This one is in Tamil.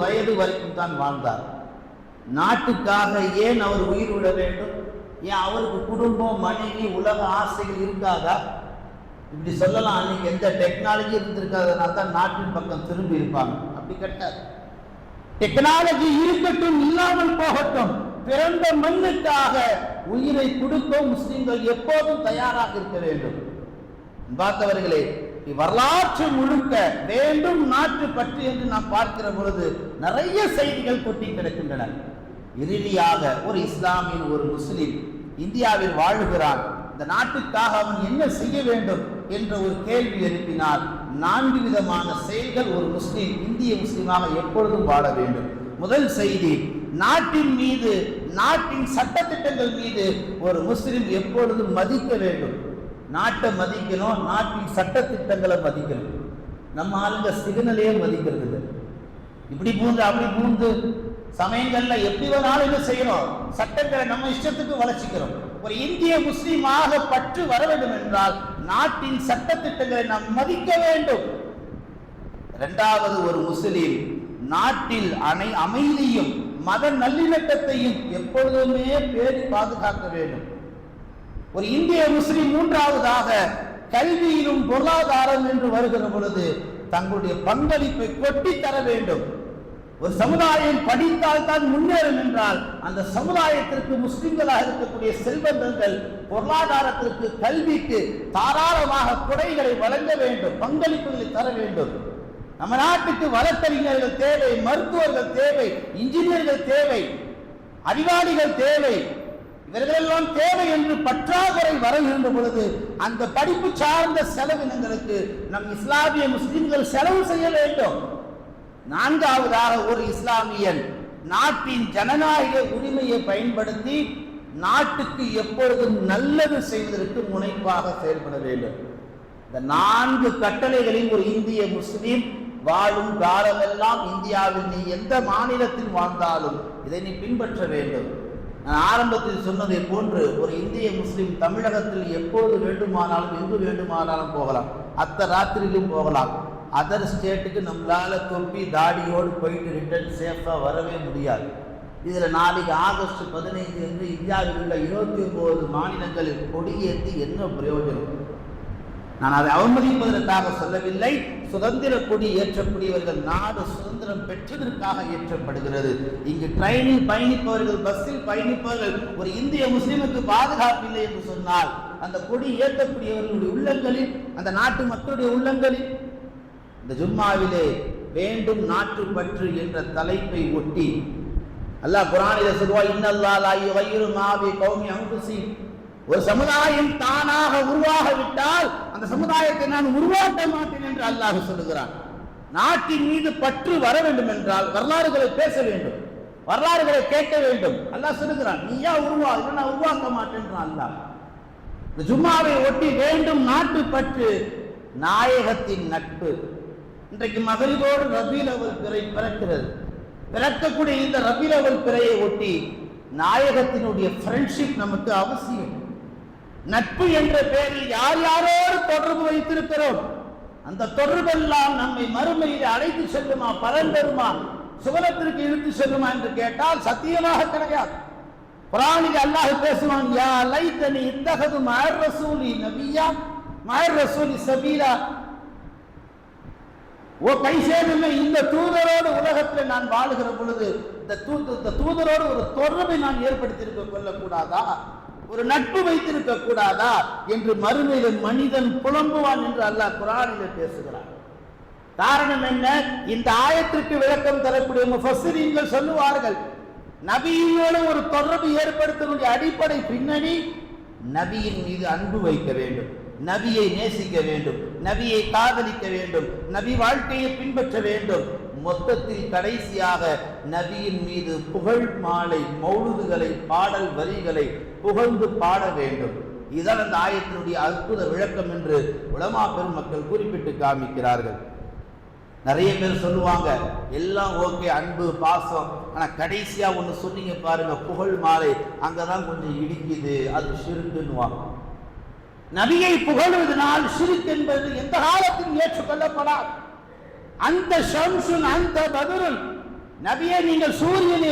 வயது வரைக்கும் தான் வாழ்ந்தார். நாட்டுக்காக ஏன் அவர் உயிர் விட வேண்டும்? ஏன் அவருக்கு குடும்பம், மனைவி, உலக ஆசைகள் இருக்காதா? இப்படி சொல்லலாம். அன்னைக்கு எந்த டெக்னாலஜி இருந்திருக்காதனால தான் நாட்டின் பக்கம் திரும்பி இருப்பாங்க. அப்படி கிடையாது. டெக்னாலஜி இருக்கட்டும், இல்லாமல் போகட்டும், பிறந்த மண்ணுக்காக உயிரை கொடுக்க முஸ்லிம்கள் எப்போதும் தயாராக இருக்க வேண்டும். பார்த்தவர்களே, வரலாற்று முழுக்க வேண்டும் நாட்டு பற்றி என்று நாம் பார்க்கிற பொழுது நிறைய செய்திகள் கொட்டி கிடக்கின்றன. இறுதியாக ஒரு இஸ்லாமியன், ஒரு முஸ்லிம் இந்தியாவில் வாழுகிறான். இந்த நாட்டுக்காக அவன் என்ன செய்ய வேண்டும் என்ற ஒரு கேள்வி எழுப்பினால் 4 விதமான செயல்கள் ஒரு முஸ்லிம், இந்திய முஸ்லிமாக எப்பொழுதும் வாழ வேண்டும். முதல் செய்தி, நாட்டின் மீது, நாட்டின் சட்டத்திட்டங்கள் மீது ஒரு முஸ்லிம் எப்பொழுதும் மதிக்க வேண்டும். நாட்டை மதிக்கணும், நாட்டின் சட்டத்திட்டங்களை மதிக்கணும். நம்ம ஆளுங்க சிக்னலையே மதிக்கிறது இல்லை. இப்படி பூந்து அப்படி பூந்து சமயங்கள்ல எப்படி வேணாலும் என்ன செய்யணும், சட்டங்களை நம்ம இஷ்டத்துக்கு வளர்ச்சிக்கிறோம். ஒரு இந்திய முஸ்லீமாக பற்று வர வேண்டும் என்றால் நாட்டின் சட்டத்திட்டங்களை நாம் மதிக்க வேண்டும். இரண்டாவது, ஒரு முஸ்லீம் நாட்டில் அமைதியும் மத நல்லிணக்கத்தையும் எப்பொழுதுமே பேணி பாதுகாக்க வேண்டும். ஒரு இந்திய முஸ்லிம் மூன்றாவதாக கல்வியிலும் பொருளாதாரம் என்று வருகிற பொழுது தங்களுடைய பங்களிப்பை கொட்டி தர வேண்டும். ஒரு சமுதாயம் படித்தால் தான் முன்னேறும் என்றால் அந்த சமுதாயத்திற்கு முஸ்லிம்களாக இருக்கக்கூடிய செல்வந்தங்கள் பொருளாதாரத்திற்கு, கல்விக்கு தாராளமாக கொடைகளை வழங்க வேண்டும், பங்களிப்புகளை தர வேண்டும். நம்ம நாட்டுக்கு வழக்கறிஞர்கள் தேவை, மருத்துவர்கள் தேவை, இன்ஜினியர்கள் தேவை, அறிவாளிகள் தேவை. இவர்களெல்லாம் தேவை என்று பற்றாக்குறை வருகின்ற பொழுது அந்த படிப்பு சார்ந்த செலவினங்களுக்கு நம் இஸ்லாமிய முஸ்லிம்கள் செலவு செய்ய வேண்டும். நான்காவதாக, ஒரு இஸ்லாமியன் நாட்டின் ஜனநாயக உரிமையை பயன்படுத்தி நாட்டுக்கு எப்பொழுதும் நல்லது செய்வதற்கு முனைப்பாக செயல்பட வேண்டும். இந்த 4 கட்டளைகளில் ஒரு இந்திய முஸ்லிம் வாழும் காலமெல்லாம் இந்தியாவில் நீ எந்த மாநிலத்தில் வாழ்ந்தாலும் இதை நீ பின்பற்ற வேண்டும். நான் ஆரம்பத்தில் சொன்னதை போன்று ஒரு இந்திய முஸ்லிம் தமிழகத்தில் எப்போது வேண்டுமானாலும், எங்கு வேண்டுமானாலும் போகலாம், அத்த ராத்திரியிலும் போகலாம். அதர் ஸ்டேட்டுக்கு நம்மளால தொப்பி தாடியோடு போயிட்டு ரிட்டர்ன் சேஃபாக வரவே முடியாது. இதில் நாளைக்கு ஆகஸ்ட் 15 என்று இந்தியாவில் உள்ள 29 மாநிலங்களில் கொடியேற்றி என்ன பிரயோஜனம்? நான் அதை அவமதிப்பதற்காக சொல்லவில்லை. சுதந்திர கொடி ஏற்றக்கூடியவர்கள் நாடு சுதந்திரம் பெற்றதற்காக ஏற்றப்படுகிறது. இங்கு ட்ரெயினில் பயணிப்பவர்கள், பஸ்ஸில் பயணிப்பவர்கள் ஒரு இந்திய முஸ்லிமுக்கு பாதுகாப்பு இல்லை என்று சொன்னால் அந்த கொடி ஏற்றக்கூடியவர்களுடைய உள்ளங்களில், அந்த நாட்டு மக்களுடைய உள்ளங்களில், இந்த ஜும்மாவிலே வேண்டும் நாட்டு பற்று என்ற தலைப்பை ஒட்டி அல்லாஹ் குர்ஆனிலே சொல்வார், இன்னல்லாஹ் லா யுகையிரு மா பி கௌமி அன்ஃபுஸிஹிம். ஒரு சமுதாயம் தானாக உருவாகிவிட்டால் அந்த சமுதாயத்தை நான் உருவாக்க மாட்டேன் என்று அல்லாஹ் சொல்லுகிறான். நாட்டின் மீது பற்று வர வேண்டும் என்றால் வரலாறுகளை பேச வேண்டும், வரலாறுகளை கேட்க வேண்டும். அல்லாஹ் சொல்லுகிறான், நீயா நான் உருவாக்க மாட்டேன் அல்லாஹ். இந்த ஜும்மாவை ஒட்டி வேண்டும் நாட்டு பற்று, நாயகத்தின் நட்பு. இன்றைக்கு மகரிபோடு ரபீல் அவல் பிறை பிறக்கிறது. பிறக்கக்கூடிய இந்த ரபீல் அவல் பிறையை ஒட்டி நாயகத்தினுடைய ஃப்ரெண்ட்ஷிப் நமக்கு அவசியம். நட்பு என்ற பெயரில் யார் யாரோடு தொடர்பு வைத்திருக்கிறோம், அந்த தொடர்பெல்லாம் நம்மை மறுமையில் அழைத்து செல்லுமா, பலன் தருமா, சுவனத்திற்கு இழுத்து செல்லுமா என்று கேட்டால் சத்தியமாக கிடையாது. குர்ஆனில் அல்லாஹ் பேசுவான், யா லைத்தனி இத்தகது மஅர் ரசூலி நபியா மஅர் ரசூலி சபீலா. ஓ கைசேதமே, இந்த தூதரோடு உலகத்தில் நான் வாழுகிற பொழுது இந்த தூதரோடு ஒரு தொடர்பை நான் ஏற்படுத்தியிருக்க கொள்ளக்கூடாதா, ஒரு நட்பு வைத்திருக்க கூடாதா என்று மறுமையில் மனிதன் புலம்புவான் என்று அல்லாஹ் குர்ஆனிலே பேசுகிறார். காரணம் என்ன? இந்த ஆயத்திற்கு விளக்கம் தரக்கூடிய முஃபஸ்ஸிரீன்கள் சொல்லுவார்கள், நபியோடு ஒரு தொடர்பு ஏற்படுத்தக்கூடிய அடிப்படை பின்னணி நபியின் மீது அன்பு வைக்க வேண்டும், நபியை நேசிக்க வேண்டும், நபியை காதலிக்க வேண்டும், நபி வாழ்க்கையை பின்பற்ற வேண்டும். மொத்தத்தில் கடைசியாக நபியின் மீது புகழ் மாலை, மௌலுதுகளை, பாடல் வரிகளை புகழ்ந்து பாட வேண்டும். இதுதான் அந்த ஆயத்தினுடைய அற்புத விளக்கம் என்று உலமா பெருமக்கள் குறிப்பிட்டு காமிக்கிறார்கள். நிறைய பேர் சொல்லுவாங்க, எல்லாம் ஓகே, அன்பு பாசம், ஆனால் கடைசியா ஒன்று சொன்னீங்க பாருங்க, புகழ் மாலை, அங்கதான் கொஞ்சம் இடிக்குது, அது ஷிர்க்குன்னுவாங்க. நபியை புகழுவதனால் ஷிர்க் என்பது எந்த காலத்திலும் ஏற்றுக்கொள்ளப்படாது. அந்த ஷம்சுன் அந்த பதுருன், நபியே, நீங்கள் சூரியனை